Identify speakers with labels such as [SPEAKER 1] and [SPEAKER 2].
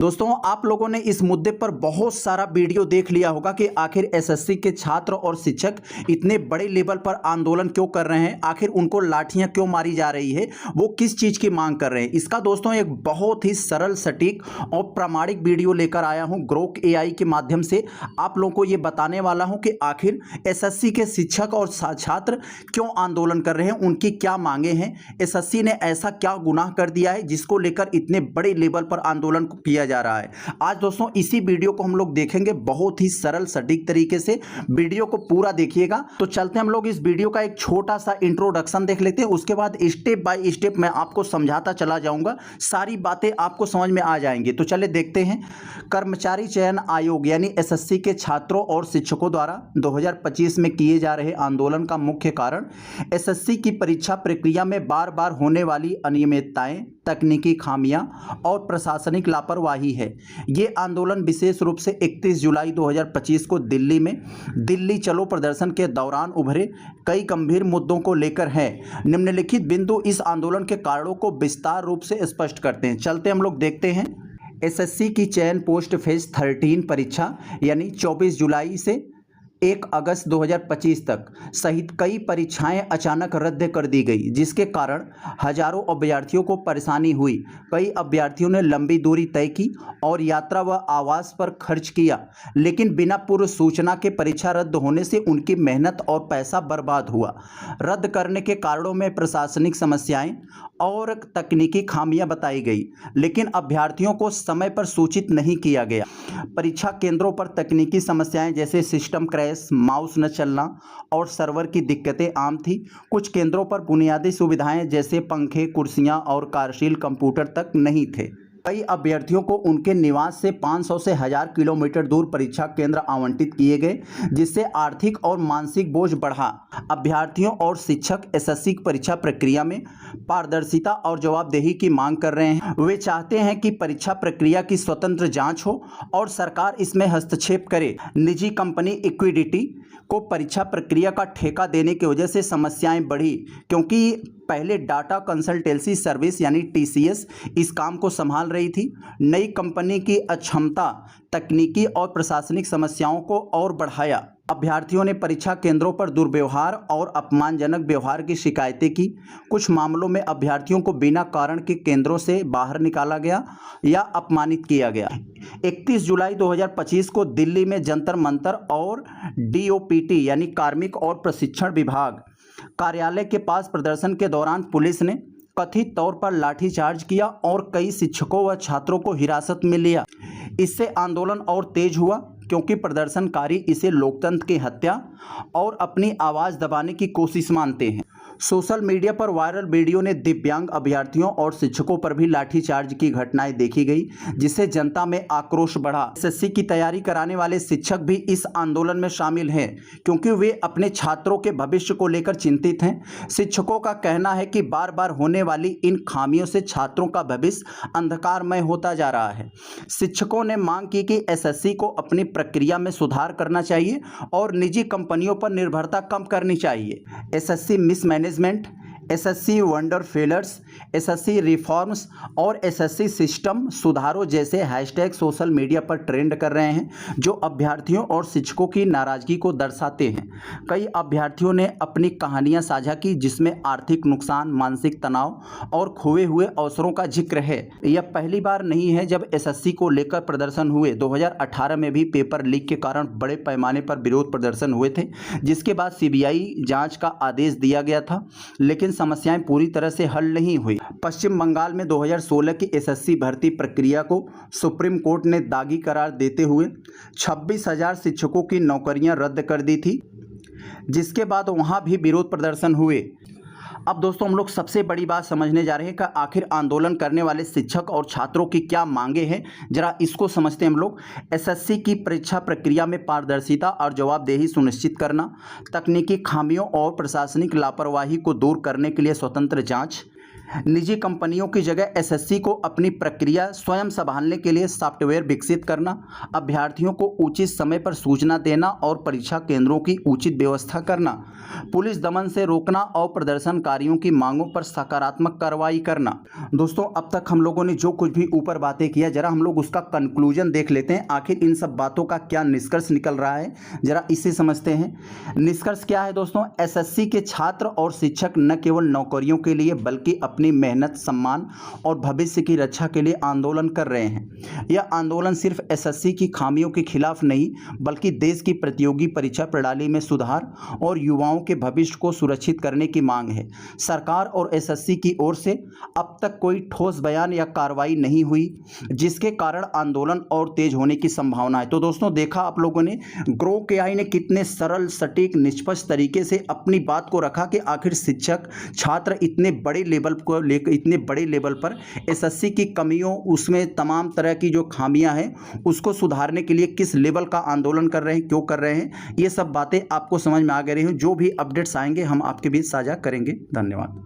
[SPEAKER 1] दोस्तों, आप लोगों ने इस मुद्दे पर बहुत सारा वीडियो देख लिया होगा कि आखिर एसएससी के छात्र और शिक्षक इतने बड़े लेवल पर आंदोलन क्यों कर रहे हैं, आखिर उनको लाठियां क्यों मारी जा रही है, वो किस चीज की मांग कर रहे हैं। इसका दोस्तों एक बहुत ही सरल, सटीक और प्रामाणिक वीडियो लेकर आया हूं ग्रोक एआई के माध्यम से। आप लोगों को ये बताने वाला हूं कि आखिर एसएससी के शिक्षक और छात्र क्यों आंदोलन कर रहे हैं, उनकी क्या मांगे हैं, एसएससी ने ऐसा क्या गुनाह कर दिया है जिसको लेकर इतने बड़े लेवल पर आंदोलन किया जा रहा है। आज दोस्तों इसी वीडियो को हम लोग देखेंगे बहुत ही सरल, सटीक तरीके से। वीडियो को पूरा देखिएगा। तो चलते हम लोग इस वीडियो का एक छोटा सा इंट्रोडक्शन देख लेते हैं, उसके बाद स्टेप बाय स्टेप मैं आपको समझाता चला जाऊंगा, सारी बातें आपको समझ में आ जाएंगी। तो चलिए देखते हैं। कर्मचारी चयन आयोग यानी एसएससी के छात्रों और शिक्षकों द्वारा 2025 में किए जा रहे आंदोलन का मुख्य कारण एसएससी की परीक्षा प्रक्रिया में बार बार होने वाली अनियमितताएं, तकनीकी खामियां और प्रशासनिक लापरवाही है। ये आंदोलन विशेष रूप से 31 जुलाई 2025 को दिल्ली में दिल्ली चलो प्रदर्शन के दौरान उभरे कई गंभीर मुद्दों को लेकर है। निम्नलिखित बिंदु इस आंदोलन के कारणों को विस्तार रूप से स्पष्ट करते हैं। चलते हम लोग देखते हैं। एसएससी की चयन पोस्ट फेज 13 परीक्षा यानी 24 जुलाई से 1 अगस्त 2025 तक सहित कई परीक्षाएं अचानक रद्द कर दी गई, जिसके कारण हजारों अभ्यर्थियों को परेशानी हुई। कई अभ्यर्थियों ने लंबी दूरी तय की और यात्रा व आवास पर खर्च किया, लेकिन बिना पूर्व सूचना के परीक्षा रद्द होने से उनकी मेहनत और पैसा बर्बाद हुआ। रद्द करने के कारणों में प्रशासनिक समस्याएं और तकनीकी खामियां बताई गई, लेकिन अभ्यर्थियों को समय पर सूचित नहीं किया गया। परीक्षा केंद्रों पर तकनीकी समस्याएं जैसे सिस्टम क्रैश, माउस न चलना और सर्वर की दिक्कतें आम थी। कुछ केंद्रों पर बुनियादी सुविधाएं जैसे पंखे, कुर्सियां और कार्यशील कंप्यूटर तक नहीं थे। कई अभ्यर्थियों को उनके निवास से 500 से 1000 किलोमीटर दूर परीक्षा केंद्र आवंटित किए गए, जिससे आर्थिक और मानसिक बोझ बढ़ा। अभ्यर्थियों और शिक्षक एसएससी परीक्षा प्रक्रिया में पारदर्शिता और जवाबदेही की मांग कर रहे हैं। वे चाहते हैं कि परीक्षा प्रक्रिया की स्वतंत्र जांच हो और सरकार इसमें हस्तक्षेप करे। निजी कंपनी इक्विडिटी को परीक्षा प्रक्रिया का ठेका देने की वजह से समस्याएं बढ़ी, क्योंकि पहले डाटा कंसल्टेंसी सर्विस यानी टीसीएस इस काम को संभाल रही थी। नई कंपनी की अक्षमता तकनीकी और प्रशासनिक समस्याओं को और बढ़ाया। अभ्यर्थियों ने परीक्षा केंद्रों पर दुर्व्यवहार और अपमानजनक व्यवहार की शिकायतें की। कुछ मामलों में अभ्यर्थियों को बिना कारण के केंद्रों से बाहर निकाला गया या अपमानित किया गया। 31 जुलाई 2025 को दिल्ली में जंतर मंतर और डीओपीटी यानी कार्मिक और प्रशिक्षण विभाग कार्यालय के पास प्रदर्शन के दौरान पुलिस ने कथित तौर पर लाठीचार्ज किया और कई शिक्षकों व छात्रों को हिरासत में लिया। इससे आंदोलन और तेज हुआ, क्योंकि प्रदर्शनकारी इसे लोकतंत्र की हत्या और अपनी आवाज़ दबाने की कोशिश मानते हैं। सोशल मीडिया पर वायरल वीडियो ने दिव्यांग अभ्यर्थियों और शिक्षकों पर भी लाठीचार्ज की घटनाएं देखी गई, जिससे जनता में आक्रोश बढ़ा। एसएससी की तैयारी कराने वाले शिक्षक भी इस आंदोलन में शामिल हैं, क्योंकि वे अपने छात्रों के भविष्य को लेकर चिंतित हैं। शिक्षकों का कहना है कि बार बार होने वाली इन खामियों से छात्रों का भविष्य अंधकारमय होता जा रहा है। शिक्षकों ने मांग की कि एसएससी को अपनी प्रक्रिया में सुधार करना चाहिए और निजी कंपनियों पर निर्भरता कम करनी चाहिए। SSC mismanagement, SSC wonder failures, SSC reforms और एसएससी सिस्टम सुधारों जैसे हैशटैग सोशल मीडिया पर ट्रेंड कर रहे हैं, जो अभ्यर्थियों और शिक्षकों की नाराजगी को दर्शाते हैं। कई अभ्यर्थियों ने अपनी कहानियां साझा की, जिसमें आर्थिक नुकसान, मानसिक तनाव और खोए हुए अवसरों का जिक्र है। यह पहली बार नहीं है जब एसएससी को लेकर प्रदर्शन हुए। 2018 में भी पेपर लीक के कारण बड़े पैमाने पर विरोध प्रदर्शन हुए थे, जिसके बाद सीबीआई जांच का आदेश दिया गया था, लेकिन समस्याएं पूरी तरह से हल नहीं हुई। पश्चिम बंगाल में 2016 की एसएससी भर्ती प्रक्रिया को सुप्रीम कोर्ट ने दागी करार देते हुए 26,000 शिक्षकों की नौकरियां रद्द कर दी थी, जिसके बाद वहां भी विरोध प्रदर्शन हुए। अब दोस्तों हम लोग सबसे बड़ी बात समझने जा रहे हैं कि आखिर आंदोलन करने वाले शिक्षक और छात्रों की क्या मांगे हैं, जरा इसको समझते हैं हम लोग। एसएससी की परीक्षा प्रक्रिया में पारदर्शिता और जवाबदेही सुनिश्चित करना, तकनीकी खामियों और प्रशासनिक लापरवाही को दूर करने के लिए स्वतंत्र जांच, निजी कंपनियों की जगह एसएससी को अपनी प्रक्रिया स्वयं संभालने के लिए सॉफ्टवेयर विकसित करना, अभ्यर्थियों को उचित समय पर सूचना देना और परीक्षा केंद्रों की उचित व्यवस्था करना, पुलिस दमन से रोकना और प्रदर्शनकारियों की मांगों पर सकारात्मक कार्रवाई करना। दोस्तों, अब तक हम लोगों ने जो कुछ भी ऊपर बातें किया, जरा हम लोग उसका कंक्लूजन देख लेते हैं। आखिर इन सब बातों का क्या निष्कर्ष निकल रहा है, जरा इसे समझते हैं। निष्कर्ष क्या है दोस्तों? एसएससी के छात्र और शिक्षक न केवल नौकरियों के लिए बल्कि अपनी मेहनत, सम्मान और भविष्य की रक्षा के लिए आंदोलन कर रहे हैं। यह आंदोलन सिर्फ एसएससी की खामियों के खिलाफ नहीं, बल्कि देश की प्रतियोगी परीक्षा प्रणाली में सुधार और युवाओं के भविष्य को सुरक्षित करने की मांग है। सरकार और एसएससी की ओर से अब तक कोई ठोस बयान या कार्रवाई नहीं हुई, जिसके कारण आंदोलन और तेज होने की संभावना है। तो दोस्तों, देखा आप लोगों ने ग्रो केआई ने कितने सरल, सटीक, निष्पक्ष तरीके से अपनी बात को रखा कि आखिर शिक्षक, छात्र इतने बड़े लेवल को लेकर, इतने बड़े लेवल पर एसएससी की कमियों, उसमें तमाम तरह की जो खामियां हैं, उसको सुधारने के लिए किस लेवल का आंदोलन कर रहे हैं, क्यों कर रहे हैं, ये सब बातें आपको समझ में आ गई हैं। जो भी अपडेट्स आएंगे हम आपके बीच साझा करेंगे। धन्यवाद।